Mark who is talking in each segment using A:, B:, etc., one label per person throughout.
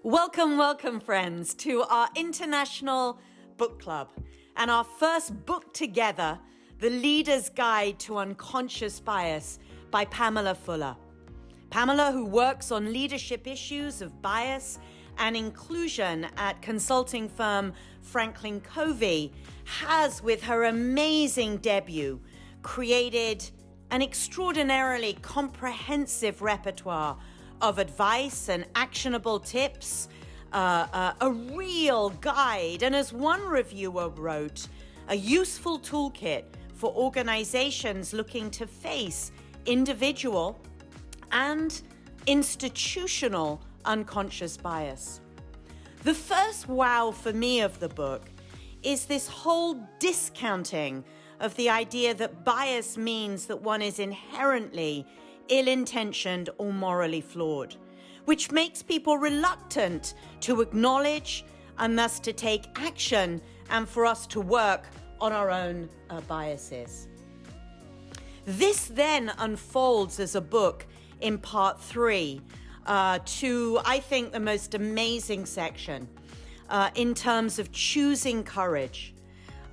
A: Welcome, welcome, friends, to our International Book Club and our first book together, The Leader's Guide to Unconscious Bias by Pamela Fuller. Pamela, who works on leadership issues of bias and inclusion at consulting firm Franklin Covey, has, with her amazing debut, created an extraordinarily comprehensive repertoire of advice and actionable tips, a real guide, and as one reviewer wrote, a useful toolkit for organizations looking to face individual and institutional unconscious bias. The first wow for me of the book is this whole discounting of the idea that bias means that one is inherently ill-intentioned or morally flawed, which makes people reluctant to acknowledge and thus to take action and for us to work on our own biases. This then unfolds as a book in part 3 to, I think, the most amazing section in terms of choosing courage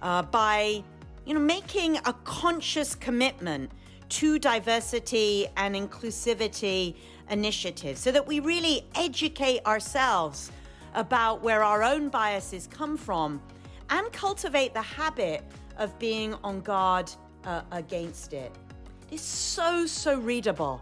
A: by making a conscious commitment to diversity and inclusivity initiatives so that we really educate ourselves about where our own biases come from and cultivate the habit of being on guard against it. It's so readable,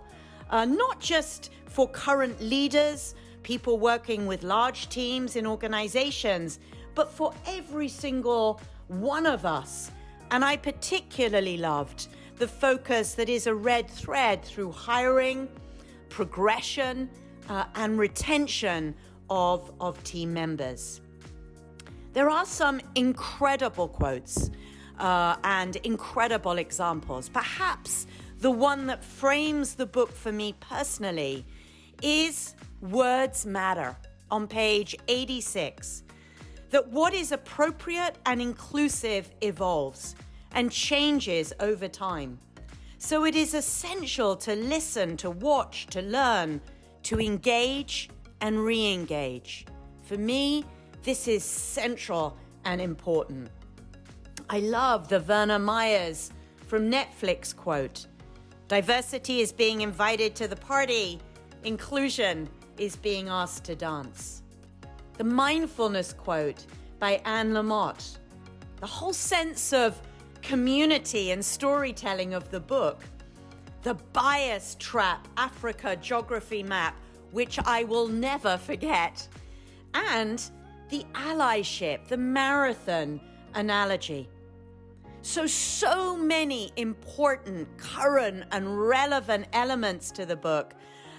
A: not just for current leaders, people working with large teams in organizations, but for every single one of us. And I particularly loved the focus that is a red thread through hiring, progression, and retention of team members. There are some incredible quotes and incredible examples. Perhaps the one that frames the book for me personally is Words Matter on page 86. That what is appropriate and inclusive evolves and changes over time. So it is essential to listen, to watch, to learn, to engage and re-engage. For me, this is central and important. I love the Werner Myers from Netflix quote, "Diversity is being invited to the party, inclusion is being asked to dance." The mindfulness quote by Anne Lamott. The whole sense of community and storytelling of the book. The bias trap Africa geography map, which I will never forget. And the allyship, the marathon analogy. So many important, current, and relevant elements to the book,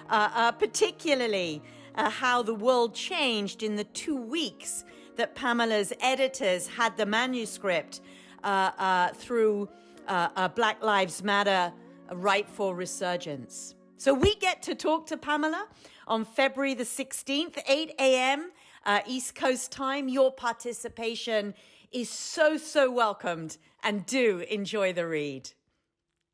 A: particularly how the world changed in the 2 weeks that Pamela's editors had the manuscript through Black Lives Matter Right for Resurgence. So we get to talk to Pamela on February the 16th, 8 a.m. East Coast time. Your participation is so welcomed, and do enjoy the read.